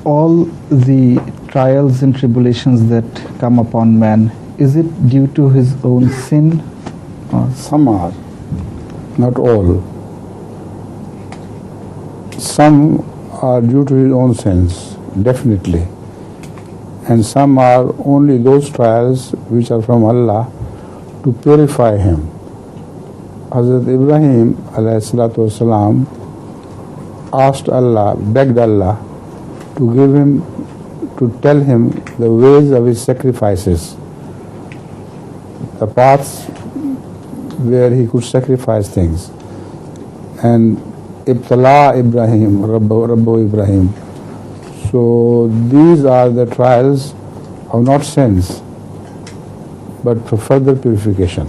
all the trials and tribulations that come upon man, is it due to his own sin? Some are, not all. Some are due to his own sins, definitely. And some are only those trials which are from Allah to purify him. Hazrat Ibrahim alayhi salatu wasalam asked Allah, begged Allah to give him, to tell him the ways of his sacrifices, the paths where he could sacrifice things. And ibtala Ibrahim, Rabbu Ibrahim. So these are the trials of not sins, but for further purification.